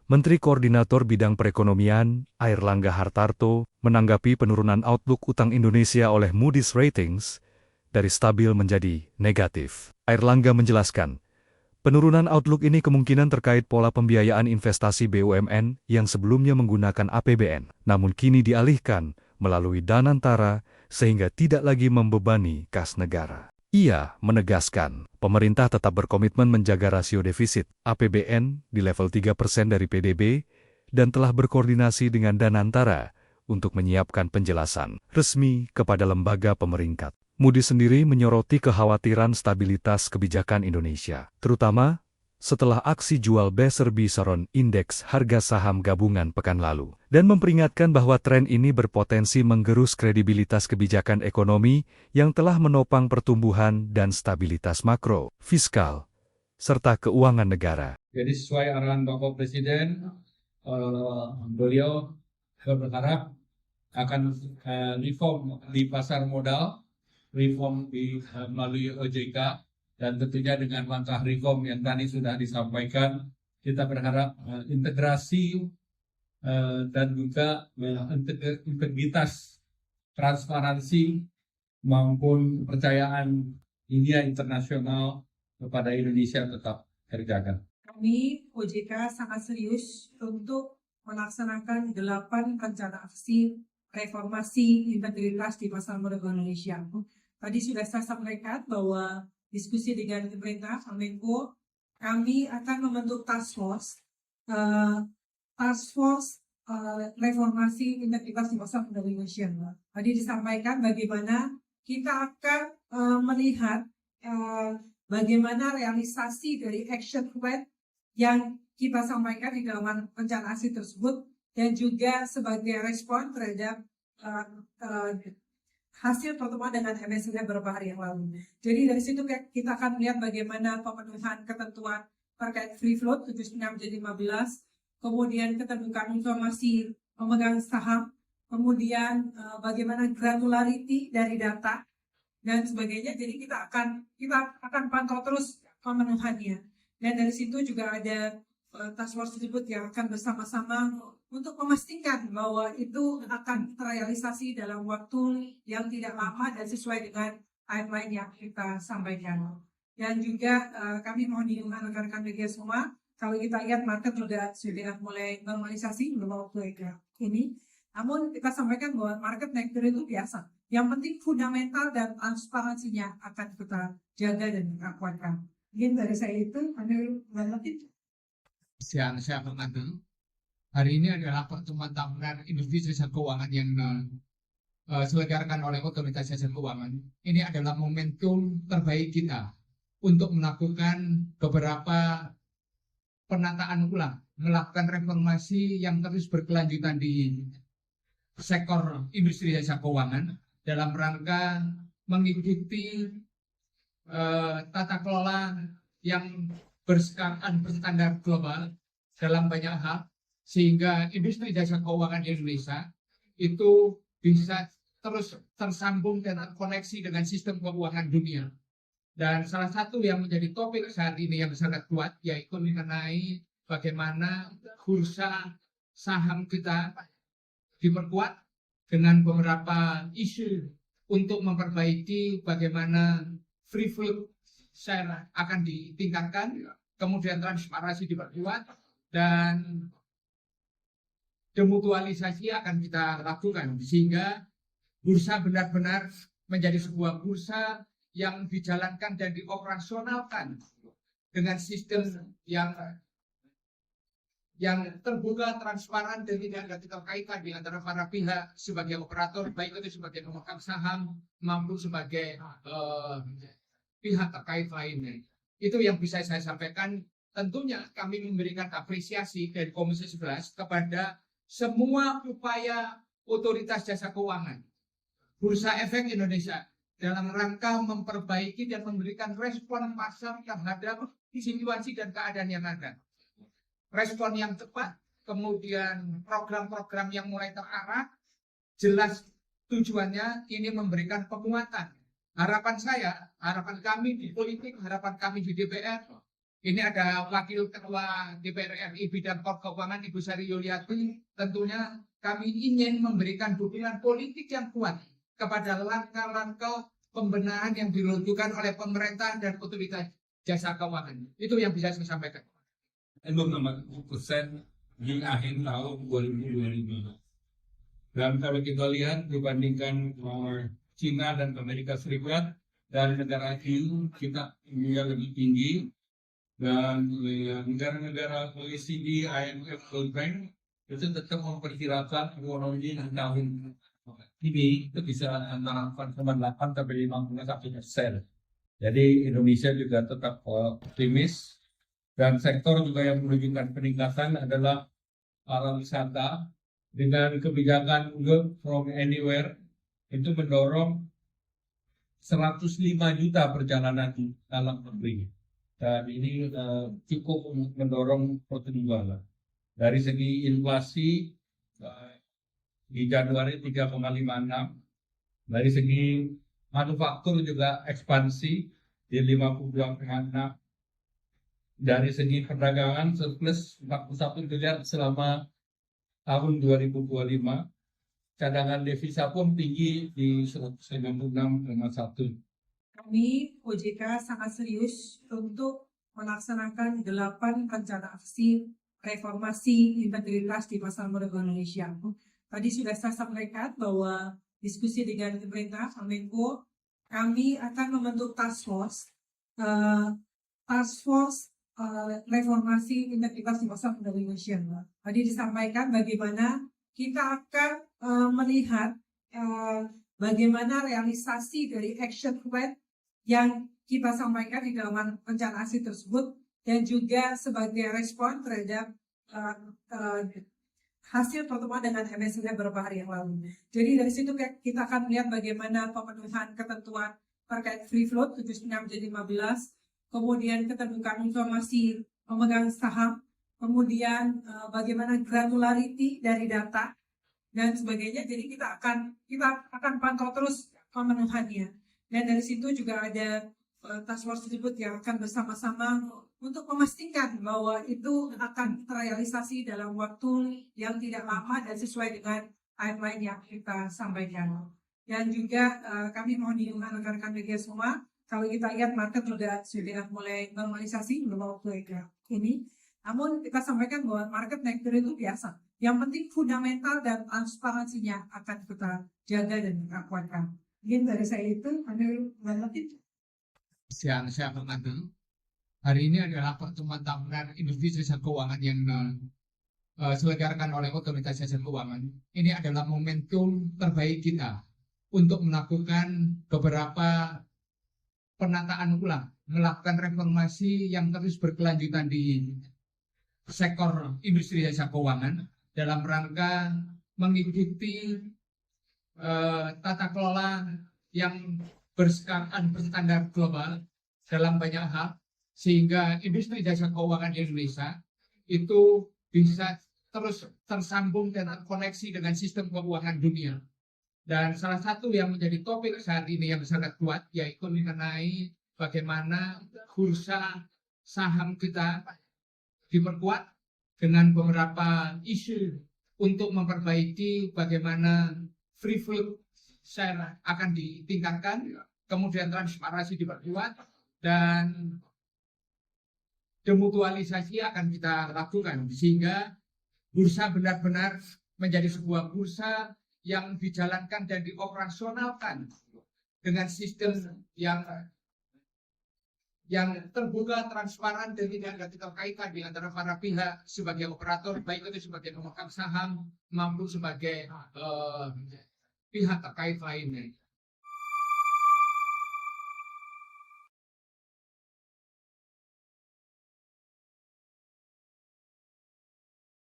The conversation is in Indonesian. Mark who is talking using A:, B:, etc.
A: Menteri Koordinator Bidang Perekonomian, Airlangga Hartarto, menanggapi penurunan outlook utang Indonesia oleh Moody's Ratings dari stabil menjadi negatif. Airlangga menjelaskan, penurunan outlook ini kemungkinan terkait pola pembiayaan investasi BUMN yang sebelumnya menggunakan APBN, namun kini dialihkan melalui Danantara sehingga tidak lagi membebani kas negara. Ia menegaskan, pemerintah tetap berkomitmen menjaga rasio defisit APBN di level 3% dari PDB dan telah berkoordinasi dengan Danantara untuk menyiapkan penjelasan resmi kepada lembaga pemeringkat. Moody's sendiri menyoroti kekhawatiran stabilitas kebijakan Indonesia, terutama setelah aksi jual Besser-Bissaron indeks harga saham gabungan pekan lalu, dan memperingatkan bahwa tren ini berpotensi menggerus kredibilitas kebijakan ekonomi yang telah menopang pertumbuhan dan stabilitas makro, fiskal, serta keuangan negara.
B: Jadi sesuai arahan Bapak Presiden, beliau berharap akan reform di pasar modal, reform melalui OJK, dan tentunya dengan langkah reform yang tadi sudah disampaikan, kita berharap integrasi dan juga integritas, transparansi maupun kepercayaan dunia internasional kepada Indonesia tetap terjaga.
C: Kami OJK sangat serius untuk melaksanakan 8 rencana aksi reformasi integritas di pasar modal Indonesia. Tadi sudah saya sampaikan bahwa diskusi dengan pemerintah, Menko, kami akan membentuk task force reformasi integritas di pasar modal Indonesia. Tadi disampaikan bagaimana kita akan melihat bagaimana realisasi dari action plan yang kita sampaikan di dalam rencana aksi tersebut, dan juga sebagai respon terhadap hasil pertemuan dengan MSCI beberapa hari yang lalu. Jadi dari situ kita akan melihat bagaimana pemenuhan ketentuan terkait free float 7,5 menjadi 15, kemudian keterbukaan informasi pemegang saham, kemudian bagaimana granularity dari data dan sebagainya. Jadi kita akan pantau terus pemenuhannya. Dan dari situ juga ada task force tersebut yang akan bersama-sama untuk memastikan bahwa itu akan terrealisasi dalam waktu yang tidak lama dan sesuai dengan timeline yang kita sampaikan. Dan juga kami mohon diingat rekan-rekan media semua, kalau kita lihat market sudah mulai normalisasi beberapa waktu ini. Namun kita sampaikan bahwa market naik turun itu biasa. Yang penting fundamental dan transparansinya akan kita jaga dan kita kuatkan. Mungkin dari saya itu, Anda lanjutin.
D: Saya hormati. Hari ini adalah pertemuan tahunan industri jasa keuangan yang diselenggarakan oleh Otoritas Jasa Keuangan. Ini adalah momentum terbaik kita untuk melakukan beberapa penataan ulang, melakukan reformasi yang terus berkelanjutan di sektor industri jasa keuangan dalam rangka mengikuti tata kelola yang berstandar global dalam banyak hal, sehingga industri jasa keuangan di Indonesia itu bisa terus tersambung dan terkoneksi dengan sistem keuangan dunia. Dan salah satu yang menjadi topik saat ini yang sangat kuat yaitu mengenai bagaimana bursa saham kita diperkuat dengan beberapa isu untuk memperbaiki bagaimana free float share akan ditingkatkan, kemudian transparansi diperkuat, dan demutualisasi akan kita lakukan sehingga bursa benar-benar menjadi sebuah bursa yang dijalankan dan dioperasionalkan dengan sistem yang terbuka, transparan, dan tidak ada keterkaitan di antara para pihak sebagai operator, baik itu sebagai pemegang saham maupun sebagai pihak terkait lainnya. Itu yang bisa saya sampaikan. Tentunya kami memberikan apresiasi dari Komisi 11 kepada semua upaya Otoritas Jasa Keuangan, Bursa Efek Indonesia, dalam rangka memperbaiki dan memberikan respon pasar terhadap situasi dan keadaan yang ada. Respon yang tepat, kemudian program-program yang mulai terarah, jelas tujuannya ini memberikan penguatan. Harapan saya, harapan kami di politik, harapan kami di DPR, Ini ada Wakil Ketua DPR RI Bidang Keuangan Ibu Sari Yuliati. Tentunya kami ingin memberikan dukungan politik yang kuat kepada langkah-langkah pembenahan yang dilakukan oleh pemerintah dan otoritas jasa keuangan. Itu yang bisa saya sampaikan.
B: Itu 60% di akhir tahun 2025. Dan kalau kita lihat dibandingkan China dan Amerika Serikat dan negara EU, kita lebih tinggi. Dan negara-negara OECD, IMF, World Bank itu tetap memperkirakan ekonomi di tahun ini itu bisa antara 4,8 sampai 51%. Jadi Indonesia juga tetap optimis, dan sektor juga yang menunjukkan peningkatan adalah pariwisata dengan kebijakan Work from Anywhere itu mendorong 105 juta perjalanan dalam negeri. Dan ini cukup mendorong pertumbuhan. Dari segi inflasi di Januari 3,56. Dari segi manufaktur juga ekspansi di 52,6. Dari segi perdagangan surplus 41 miliar selama tahun 2025. Cadangan devisa pun tinggi di 196,1.
C: Kami OJK sangat serius untuk melaksanakan 8 rencana aksi reformasi integritas di pasar modal Indonesia. Tadi sudah saya sampaikan bahwa diskusi dengan pemerintah Menko, kami akan membentuk task force reformasi integritas di pasar modal Indonesia. Tadi disampaikan bagaimana kita akan melihat bagaimana realisasi dari action plan yang kita sampaikan di dalam rencana aksi tersebut, dan juga sebagai respon terhadap hasil pertemuan dengan MSCI beberapa hari yang lalu. Jadi dari situ kita akan melihat bagaimana pemenuhan ketentuan terkait free float 76 menjadi 15, kemudian keterbukaan informasi pemegang saham, kemudian bagaimana granularity dari data dan sebagainya. Jadi kita akan pantau terus pemenuhannya. Dan dari situ juga ada task force tersebut yang akan bersama-sama untuk memastikan bahwa itu akan terrealisasi dalam waktu yang tidak lama dan sesuai dengan timeline yang kita sampaikan. Dan juga kami mohon diingat rekan-rekan media semua, kalau kita lihat market sudah mulai normalisasi belum waktu ini. Namun kita sampaikan bahwa market naik turun itu biasa. Yang penting fundamental dan transparansinya akan kita jaga dan kita kuatkan. Mungkin dari saya itu, ada lanjutin.
D: Yang saya hormati, hari ini adalah pertemuan tahunan industri jasa keuangan yang diselenggarakan oleh otoritas jasa keuangan. Ini adalah momentum terbaik kita untuk melakukan beberapa penataan ulang, melakukan reformasi yang terus berkelanjutan di sektor industri jasa keuangan dalam rangka mengikuti tata kelola yang berstandar global dalam banyak hal, sehingga industri jasa keuangan di Indonesia itu bisa terus tersambung dan terkoneksi dengan sistem keuangan dunia. Dan salah satu yang menjadi topik saat ini yang sangat kuat yaitu mengenai bagaimana bursa saham kita diperkuat dengan beberapa isu untuk memperbaiki bagaimana free float share akan ditingkatkan, kemudian transparansi diperkuat, dan demutualisasi akan kita lakukan sehingga bursa benar-benar menjadi sebuah bursa yang dijalankan dan dioperasionalkan dengan sistem yang terbuka, transparan, dan tidak ada keterkaitan di antara para pihak sebagai operator, baik itu sebagai pemegang saham maupun sebagai pihak terkait lainnya.